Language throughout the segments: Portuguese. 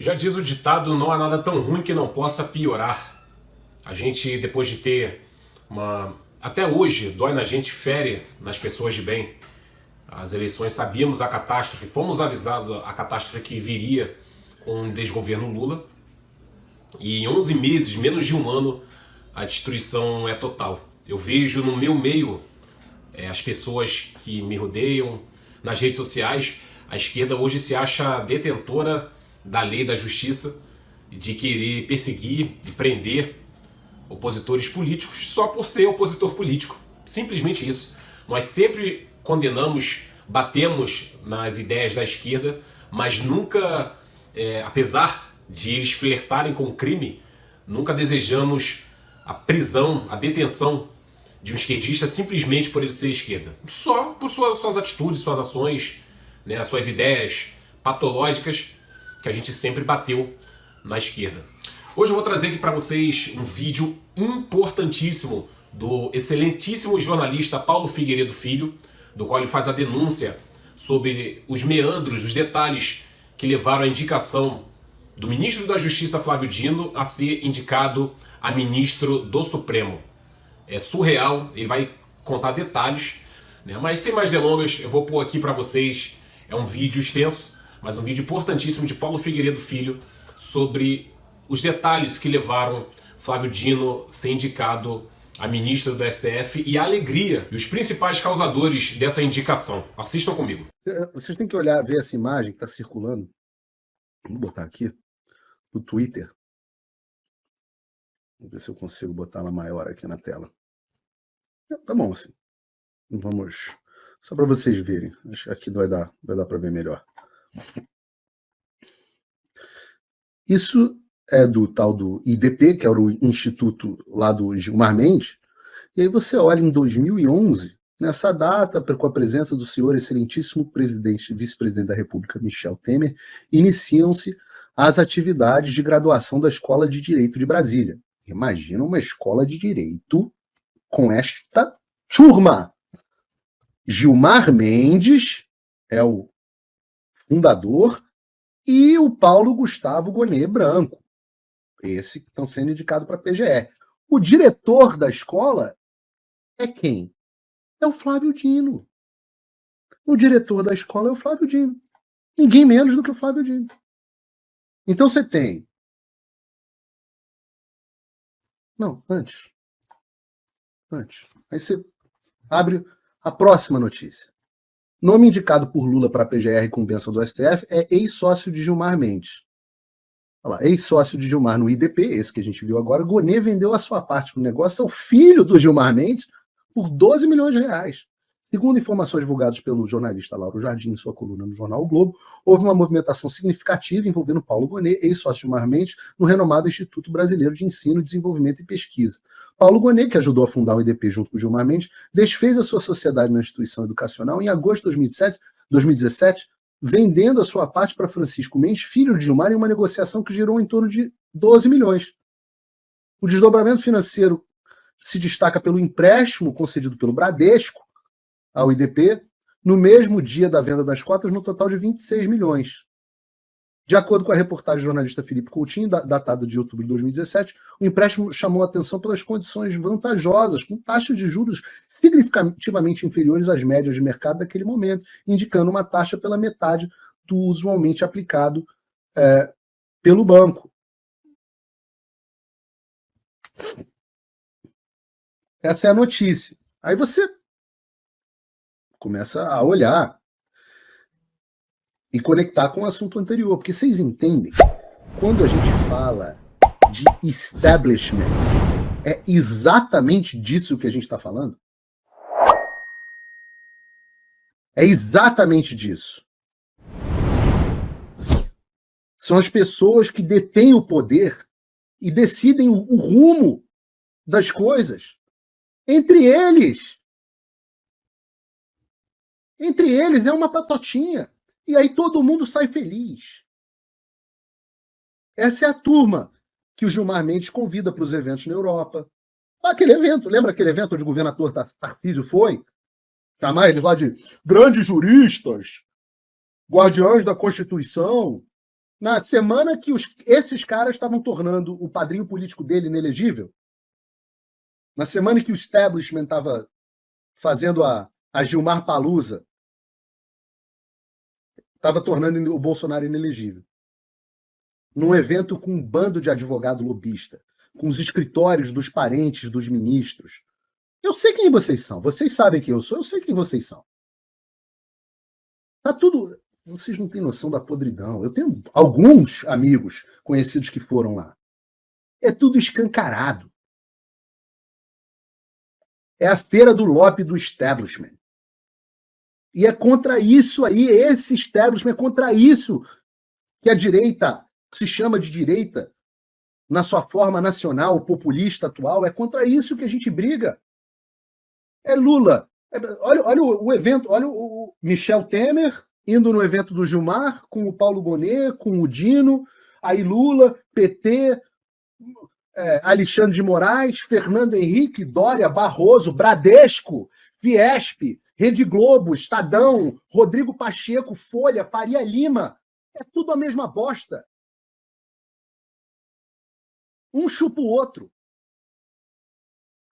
Já diz o ditado, não há nada tão ruim que não possa piorar. A gente, depois de ter uma... Até hoje, dói na gente, fere nas pessoas de bem. As eleições, sabíamos a catástrofe, fomos avisados a catástrofe que viria com o desgoverno Lula. E em 11 meses, menos de um ano, a destruição é total. Eu vejo no meu meio as pessoas que me rodeiam, nas redes sociais, a esquerda hoje se acha detentora da lei da justiça, de querer perseguir e prender opositores políticos só por ser opositor político. Simplesmente isso. Nós sempre condenamos, batemos nas ideias da esquerda, mas nunca, apesar de eles flertarem com o crime, nunca desejamos a prisão, a detenção de um esquerdista simplesmente por ele ser esquerda. Só por suas atitudes, suas ações, né, suas ideias patológicas que a gente sempre bateu na esquerda. Hoje eu vou trazer aqui para vocês um vídeo importantíssimo do excelentíssimo jornalista Paulo Figueiredo Filho, do qual ele faz a denúncia sobre os meandros, os detalhes que levaram à indicação do ministro da Justiça Flávio Dino a ser indicado a ministro do Supremo. É surreal, ele vai contar detalhes, né? Mas sem mais delongas, eu vou pôr aqui para vocês, é um vídeo extenso, mas um vídeo importantíssimo de Paulo Figueiredo Filho sobre os detalhes que levaram Flávio Dino a ser indicado a ministro do STF e a alegria e os principais causadores dessa indicação. Assistam comigo. Vocês têm que olhar, ver essa imagem que está circulando. Vou botar aqui no Twitter. Vou ver se eu consigo botar ela maior aqui na tela. Tá bom assim. Vamos. Só para vocês verem. Acho que aqui vai dar para ver melhor. Isso é do tal do IDP, que era o instituto lá do Gilmar Mendes. E aí você olha em 2011, nessa data, com a presença do senhor excelentíssimo presidente, vice-presidente da República, Michel Temer, iniciam-se as atividades de graduação da Escola de Direito de Brasília. Imagina uma escola de direito com esta turma. Gilmar Mendes é o fundador e o Paulo Gustavo Gonet Branco, esse que estão sendo indicado para a PGR. O diretor da escola é quem? É o Flávio Dino. O diretor da escola é o Flávio Dino. Ninguém menos do que o Flávio Dino. Então você tem... Não, antes. Aí você abre a próxima notícia. Nome indicado por Lula para a PGR com bênção do STF é ex-sócio de Gilmar Mendes. Olha lá, ex-sócio de Gilmar no IDP, esse que a gente viu agora. Gonet vendeu a sua parte no negócio ao filho do Gilmar Mendes por 12 milhões de reais. Segundo informações divulgadas pelo jornalista Lauro Jardim em sua coluna no jornal o Globo, houve uma movimentação significativa envolvendo Paulo Gonet, ex-sócio de Gilmar Mendes, no renomado Instituto Brasileiro de Ensino, Desenvolvimento e Pesquisa. Paulo Gonet, que ajudou a fundar o IDP junto com Gilmar Mendes, desfez a sua sociedade na instituição educacional em agosto de 2017, vendendo a sua parte para Francisco Mendes, filho de Gilmar, em uma negociação que gerou em torno de 12 milhões. O desdobramento financeiro se destaca pelo empréstimo concedido pelo Bradesco ao IDP, no mesmo dia da venda das cotas, no total de 26 milhões. De acordo com a reportagem do jornalista Felipe Coutinho, datada de outubro de 2017, o empréstimo chamou a atenção pelas condições vantajosas, com taxas de juros significativamente inferiores às médias de mercado daquele momento, indicando uma taxa pela metade do usualmente aplicado pelo banco. Essa é a notícia. Aí você começa a olhar e conectar com o assunto anterior, porque vocês entendem, quando a gente fala de establishment, é exatamente disso que a gente está falando? É exatamente disso. São as pessoas que detêm o poder e decidem o rumo das coisas. Entre eles é uma patotinha. E aí todo mundo sai feliz. Essa é a turma que o Gilmar Mendes convida para os eventos na Europa. Aquele evento, lembra aquele evento onde o governador Tarcísio foi? Chamar eles lá de grandes juristas, guardiões da Constituição. Na semana que esses caras estavam tornando o padrinho político dele inelegível, na semana que o establishment estava fazendo a Gilmar Palusa, estava tornando o Bolsonaro inelegível. Num evento com um bando de advogado lobista, com os escritórios dos parentes dos ministros. Eu sei quem vocês são, vocês sabem quem eu sou, eu sei quem vocês são. Tá tudo... Vocês não têm noção da podridão. Eu tenho alguns amigos conhecidos que foram lá. É tudo escancarado. É a feira do lobby do establishment. E é contra isso aí, esse establishment, é contra isso que a direita, que se chama de direita, na sua forma nacional, populista atual, é contra isso que a gente briga. É Lula. Olha o evento, olha o Michel Temer indo no evento do Gilmar, com o Paulo Gonet, com o Dino, aí Lula, PT, Alexandre de Moraes, Fernando Henrique, Dória, Barroso, Bradesco, Fiesp, Rede Globo, Estadão, Rodrigo Pacheco, Folha, Faria Lima. É tudo a mesma bosta. Um chupa o outro.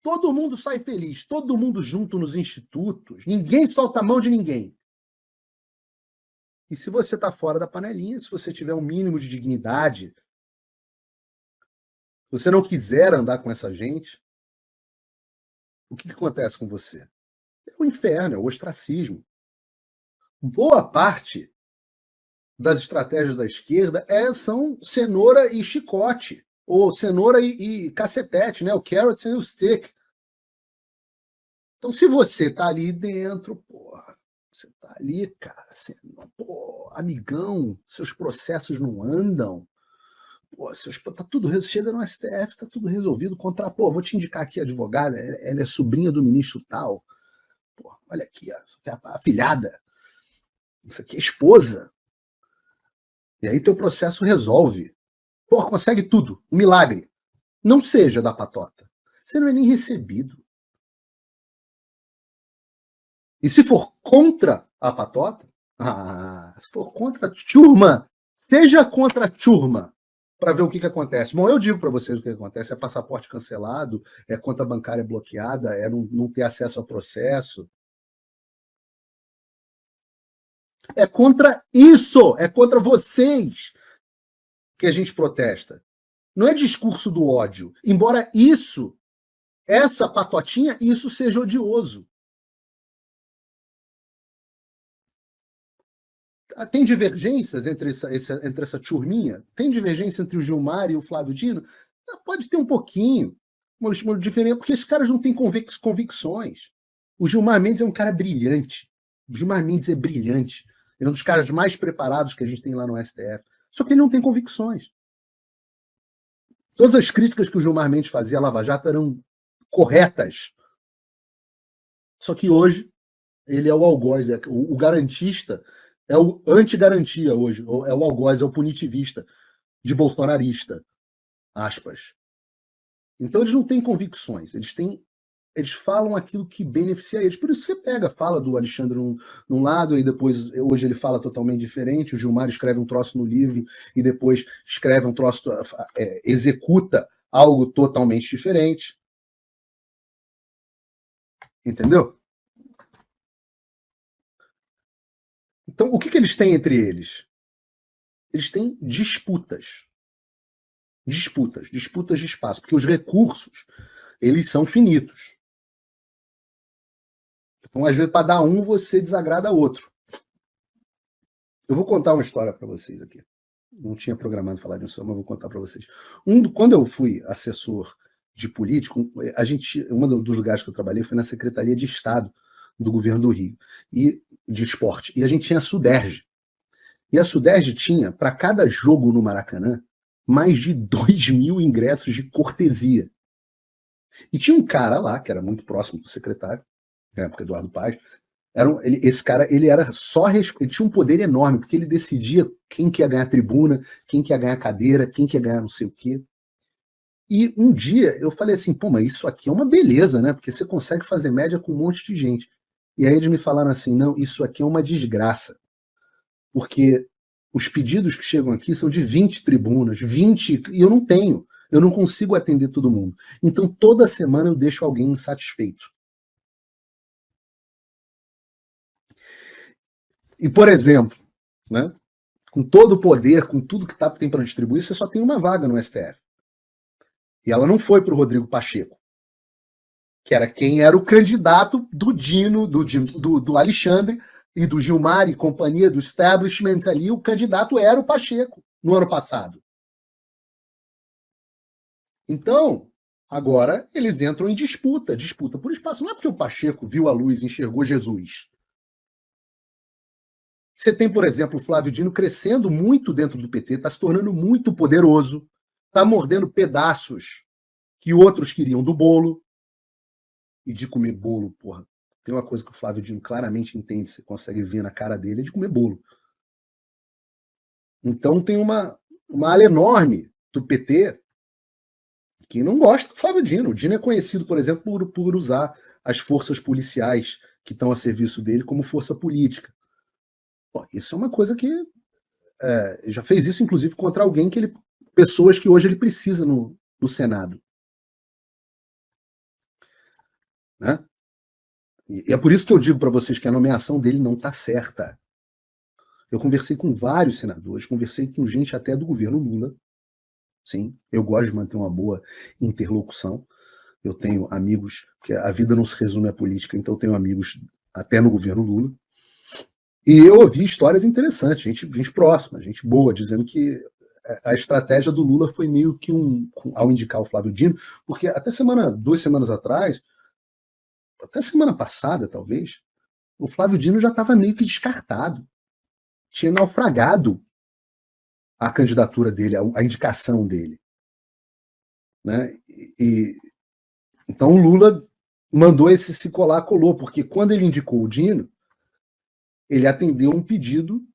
Todo mundo sai feliz, todo mundo junto nos institutos, ninguém solta a mão de ninguém. E se você está fora da panelinha, se você tiver um mínimo de dignidade, se você não quiser andar com essa gente, o que acontece com você? É o inferno, é o ostracismo. Boa parte das estratégias da esquerda são cenoura e chicote, ou cenoura e cacetete, né? O carrot and o stick. Então, se você tá ali dentro, porra, você tá ali, cara, pô, amigão, seus processos não andam, pô, tá tudo, chega no STF, tá tudo resolvido, vou te indicar aqui a advogada, ela é sobrinha do ministro tal, pô, olha aqui, a filhada, isso aqui é esposa, e aí teu processo resolve, pô, consegue tudo, um milagre, não seja da patota, você não é nem recebido. E se for contra a patota, se for contra a turma, seja contra a turma, para ver o que acontece. Bom, eu digo para vocês o que acontece: é passaporte cancelado, é conta bancária bloqueada, é não ter acesso ao processo. É contra isso, é contra vocês que a gente protesta. Não é discurso do ódio, embora essa patotinha, isso seja odioso. Tem divergências entre essa turminha? Tem divergência entre o Gilmar e o Flávio Dino? Pode ter um pouquinho, uma diferença, porque esses caras não têm convicções. O Gilmar Mendes é um cara brilhante. O Gilmar Mendes é brilhante. Ele é um dos caras mais preparados que a gente tem lá no STF. Só que ele não tem convicções. Todas as críticas que o Gilmar Mendes fazia à Lava Jato eram corretas. Só que hoje ele é o algoz, o garantista, é o anti-garantia hoje, é o algoz, é o punitivista, de bolsonarista, aspas. Então eles não têm convicções, eles falam aquilo que beneficia eles. Por isso você fala do Alexandre num lado, e depois, hoje ele fala totalmente diferente, o Gilmar escreve um troço no livro, e depois escreve um troço, executa algo totalmente diferente. Entendeu? Então, o que eles têm entre eles? Eles têm disputas. Disputas de espaço, porque os recursos, eles são finitos. Então, às vezes, para dar um, você desagrada outro. Eu vou contar uma história para vocês aqui. Não tinha programado falar disso, mas vou contar para vocês. Quando eu fui assessor de político, um dos lugares que eu trabalhei foi na Secretaria de Estado do Governo do Rio, e de esporte. E a gente tinha a Suderj. E a Suderj tinha, para cada jogo no Maracanã, mais de 2.000 ingressos de cortesia. E tinha um cara lá, que era muito próximo do secretário, na época, Eduardo Paz. Esse cara, ele tinha um poder enorme, porque ele decidia quem que ia ganhar tribuna, quem que ia ganhar cadeira, quem que ia ganhar não sei o quê. E um dia eu falei assim, pô, mas isso aqui é uma beleza, né? Porque você consegue fazer média com um monte de gente. E aí eles me falaram assim, não, isso aqui é uma desgraça. Porque Os pedidos que chegam aqui são de 20 tribunas, 20, e eu não tenho. Eu não consigo atender todo mundo. Então, toda semana eu deixo alguém insatisfeito. E, por exemplo, né, com todo o poder, com tudo que tem para distribuir, você só tem uma vaga no STF. E ela não foi para o Rodrigo Pacheco, que era quem era o candidato do Dino, do Alexandre e do Gilmar e companhia, do establishment ali. O candidato era o Pacheco no ano passado. Então, agora eles entram em disputa por espaço. Não é porque o Pacheco viu a luz e enxergou Jesus. Você tem, por exemplo, o Flávio Dino crescendo muito dentro do PT, está se tornando muito poderoso, está mordendo pedaços que outros queriam do bolo. E de comer bolo, porra. Tem uma coisa que o Flávio Dino claramente entende, você consegue ver na cara dele, é de comer bolo. Então tem uma ala enorme do PT que não gosta do Flávio Dino. O Dino é conhecido, por exemplo, por usar as forças policiais que estão a serviço dele como força política. Bom, isso é uma coisa que já fez isso, inclusive, contra alguém que pessoas que hoje ele precisa no Senado. Né? E é por isso que eu digo para vocês que a nomeação dele não está certa. Eu conversei com vários senadores, conversei com gente até do governo Lula. Sim, eu gosto de manter uma boa interlocução. Eu tenho amigos, porque a vida não se resume à política, então eu tenho amigos até no governo Lula. E eu ouvi histórias interessantes, gente próxima, gente boa, dizendo que a estratégia do Lula foi meio que ao indicar o Flávio Dino, porque até 2 semanas atrás, até semana passada, talvez, o Flávio Dino já estava meio que descartado. Tinha naufragado a candidatura dele, a indicação dele. Né? Então o Lula mandou esse se colar, colou, porque quando ele indicou o Dino, ele atendeu um pedido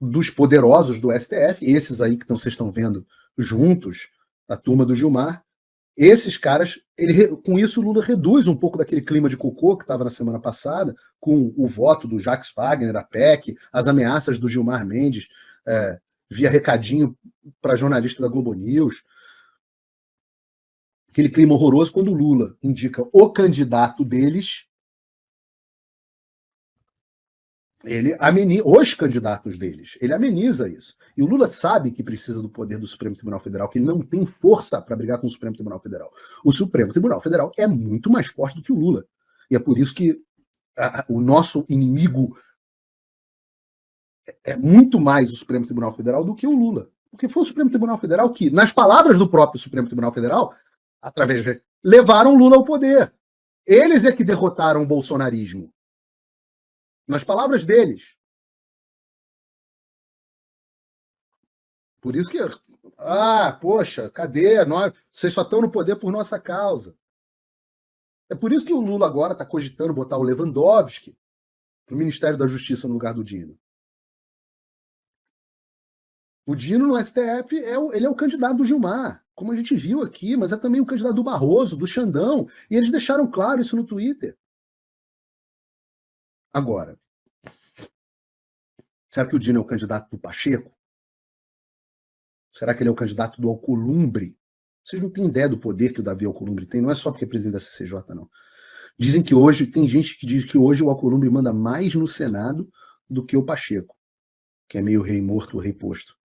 dos poderosos do STF, esses aí que vocês estão vendo juntos, a turma do Gilmar. Esses caras, com isso o Lula reduz um pouco daquele clima de cocô que estava na semana passada, com o voto do Jacques Wagner, a PEC, as ameaças do Gilmar Mendes, via recadinho para jornalista da Globo News. Aquele clima horroroso quando o Lula indica o candidato deles, ele ameniza os candidatos deles, ele ameniza isso. E o Lula sabe que precisa do poder do Supremo Tribunal Federal, que ele não tem força para brigar com o Supremo Tribunal Federal. O Supremo Tribunal Federal é muito mais forte do que o Lula. E é por isso que o nosso inimigo é muito mais o Supremo Tribunal Federal do que o Lula. Porque foi o Supremo Tribunal Federal que, nas palavras do próprio Supremo Tribunal Federal, através de levaram Lula ao poder. Eles é que derrotaram o bolsonarismo. Nas palavras deles. Por isso que, poxa, cadê? Vocês só estão no poder por nossa causa. É por isso que o Lula agora está cogitando botar o Lewandowski para o Ministério da Justiça no lugar do Dino. O Dino no STF, ele é o candidato do Gilmar, como a gente viu aqui, mas é também o candidato do Barroso, do Xandão, e eles deixaram claro isso no Twitter. Agora, será que o Dino é o candidato do Pacheco? Será que ele é o candidato do Alcolumbre? Vocês não têm ideia do poder que o Davi Alcolumbre tem, não é só porque é presidente da CCJ, não. Dizem que hoje, tem gente que diz que hoje o Alcolumbre manda mais no Senado do que o Pacheco, que é meio rei morto ou rei posto.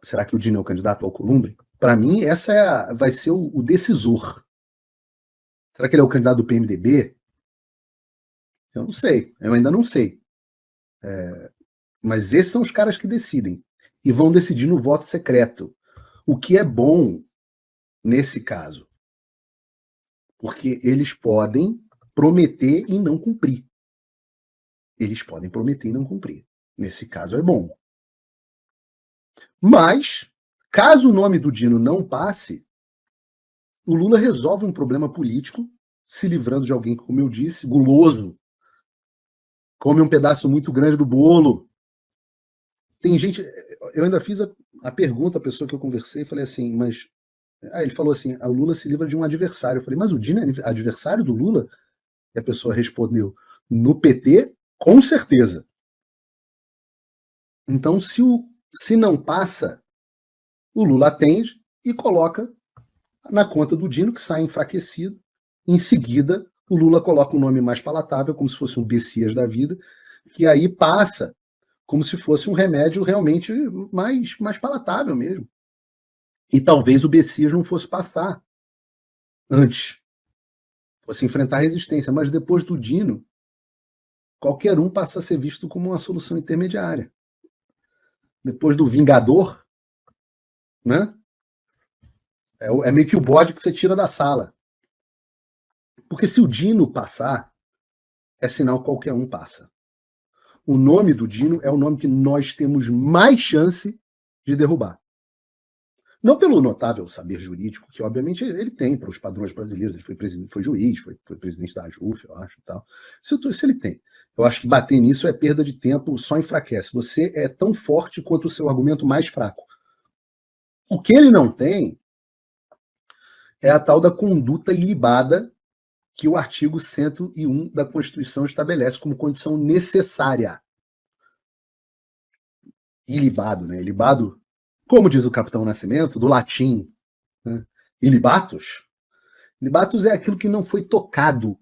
Será que o Dino é o candidato ao Alcolumbre? Para mim, essa vai ser o decisor. Será que ele é o candidato do PMDB? Eu não sei, eu ainda não sei. Mas esses são os caras que decidem. E vão decidir no voto secreto. O que é bom nesse caso. Porque eles podem prometer e não cumprir. Eles podem prometer e não cumprir. Nesse caso é bom. Mas, caso o nome do Dino não passe, o Lula resolve um problema político se livrando de alguém que, como eu disse, guloso, come um pedaço muito grande do bolo. Tem gente... Eu ainda fiz a pergunta à pessoa que eu conversei e falei assim, mas... ele falou assim, o Lula se livra de um adversário. Eu falei, mas o Dino é adversário do Lula? E a pessoa respondeu, no PT, com certeza. Então, se não passa, o Lula atende e coloca na conta do Dino, que sai enfraquecido. Em seguida, o Lula coloca um nome mais palatável, como se fosse um Bessias da vida, que aí passa como se fosse um remédio realmente mais palatável mesmo. E talvez o Bessias não fosse passar antes, fosse enfrentar resistência, mas depois do Dino, qualquer um passa a ser visto como uma solução intermediária. Depois do Vingador, né? É meio que o bode que você tira da sala. Porque se o Dino passar, é sinal que qualquer um passa. O nome do Dino é o nome que nós temos mais chance de derrubar. Não pelo notável saber jurídico, que obviamente ele tem para os padrões brasileiros, ele foi juiz, foi presidente da AJUF, eu acho, e tal. Isso ele tem. Eu acho que bater nisso é perda de tempo, só enfraquece. Você é tão forte quanto o seu argumento mais fraco. O que ele não tem é a tal da conduta ilibada que o artigo 101 da Constituição estabelece como condição necessária. Ilibado, né? Ilibado, como diz o Capitão Nascimento, do latim, né? Ilibatus. Ilibatus é aquilo que não foi tocado.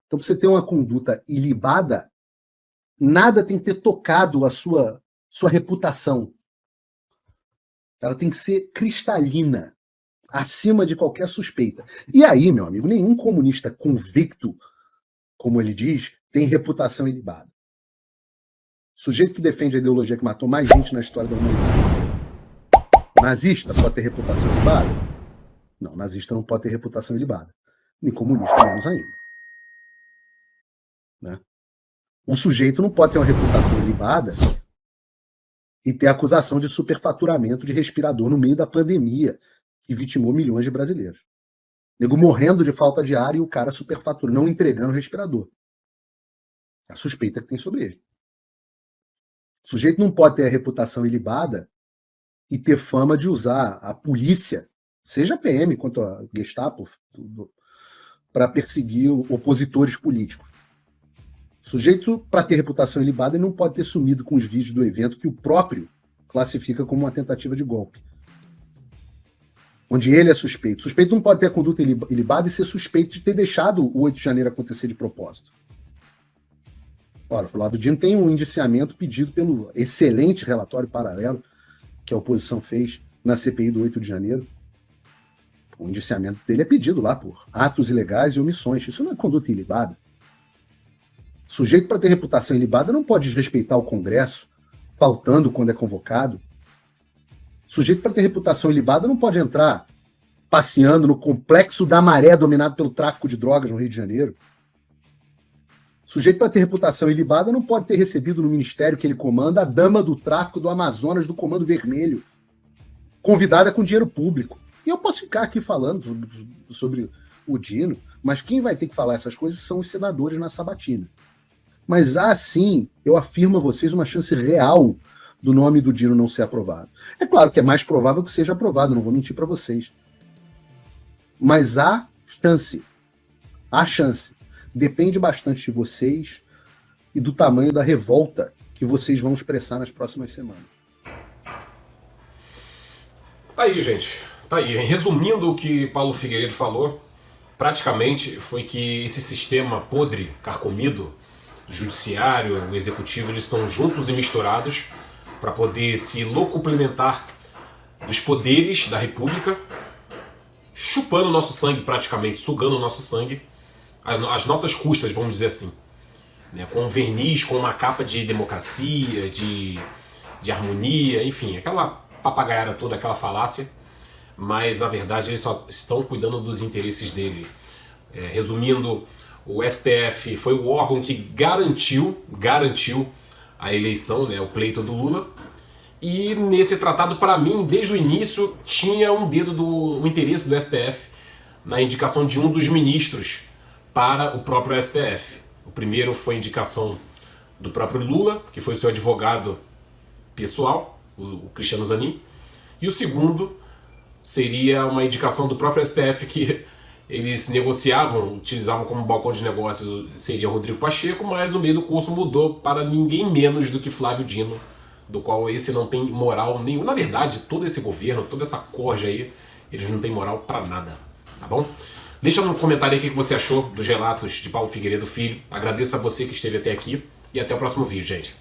Então, pra você ter uma conduta ilibada, nada tem que ter tocado a sua reputação. Ela tem que ser cristalina, acima de qualquer suspeita. E aí, meu amigo, nenhum comunista convicto, como ele diz, tem reputação ilibada. Sujeito que defende a ideologia que matou mais gente na história da humanidade. Nazista pode ter reputação ilibada? Não, nazista não pode ter reputação ilibada. Nem comunista menos ainda. Né? Um sujeito não pode ter uma reputação ilibada e ter acusação de superfaturamento de respirador no meio da pandemia que vitimou milhões de brasileiros. Nego morrendo de falta de ar e o cara superfaturando, não entregando o respirador. A suspeita que tem sobre ele. O sujeito não pode ter a reputação ilibada e ter fama de usar a polícia, seja a PM quanto a Gestapo, para perseguir opositores políticos. O sujeito, para ter reputação ilibada, ele não pode ter sumido com os vídeos do evento que o próprio classifica como uma tentativa de golpe. Onde ele é suspeito. O suspeito não pode ter a conduta ilibada e ser suspeito de ter deixado o 8 de janeiro acontecer de propósito. Ora, o lado Dino tem um indiciamento pedido pelo excelente relatório paralelo que a oposição fez na CPI do 8 de janeiro. O indiciamento dele é pedido lá por atos ilegais e omissões. Isso não é conduta ilibada. Sujeito para ter reputação ilibada não pode desrespeitar o Congresso, faltando quando é convocado. Sujeito para ter reputação ilibada não pode entrar passeando no complexo da Maré dominado pelo tráfico de drogas no Rio de Janeiro. Sujeito para ter reputação ilibada não pode ter recebido no ministério que ele comanda a dama do tráfico do Amazonas do Comando Vermelho, convidada com dinheiro público. E eu posso ficar aqui falando sobre o Dino, mas quem vai ter que falar essas coisas são os senadores na sabatina. Mas há sim, eu afirmo a vocês, uma chance real do nome do Dino não ser aprovado. É claro que é mais provável que seja aprovado, não vou mentir para vocês. Mas há chance. Há chance. Depende bastante de vocês e do tamanho da revolta que vocês vão expressar nas próximas semanas. Tá aí, gente. Tá aí. Resumindo o que Paulo Figueiredo falou, praticamente foi que esse sistema podre, carcomido, o judiciário, o executivo, eles estão juntos e misturados para poder se locuplementar dos poderes da República, chupando o nosso sangue praticamente, sugando o nosso sangue, as nossas custas, vamos dizer assim, né? Com um verniz, com uma capa de democracia, de harmonia, enfim, aquela papagaiada toda, aquela falácia, mas na verdade eles só estão cuidando dos interesses dele. Resumindo, o STF foi o órgão que garantiu a eleição, né, o pleito do Lula, e nesse tratado, para mim, desde o início, tinha um dedo do interesse do STF na indicação de um dos ministros para o próprio STF. O primeiro foi a indicação do próprio Lula, que foi o seu advogado pessoal, o Cristiano Zanin, e o segundo seria uma indicação do próprio STF que eles negociavam, utilizavam como balcão de negócios, seria Rodrigo Pacheco, mas no meio do curso mudou para ninguém menos do que Flávio Dino, do qual esse não tem moral nenhuma. Na verdade, todo esse governo, toda essa corja aí, eles não têm moral pra nada, tá bom? Deixa no comentário aí o que você achou dos relatos de Paulo Figueiredo Filho. Agradeço a você que esteve até aqui e até o próximo vídeo, gente.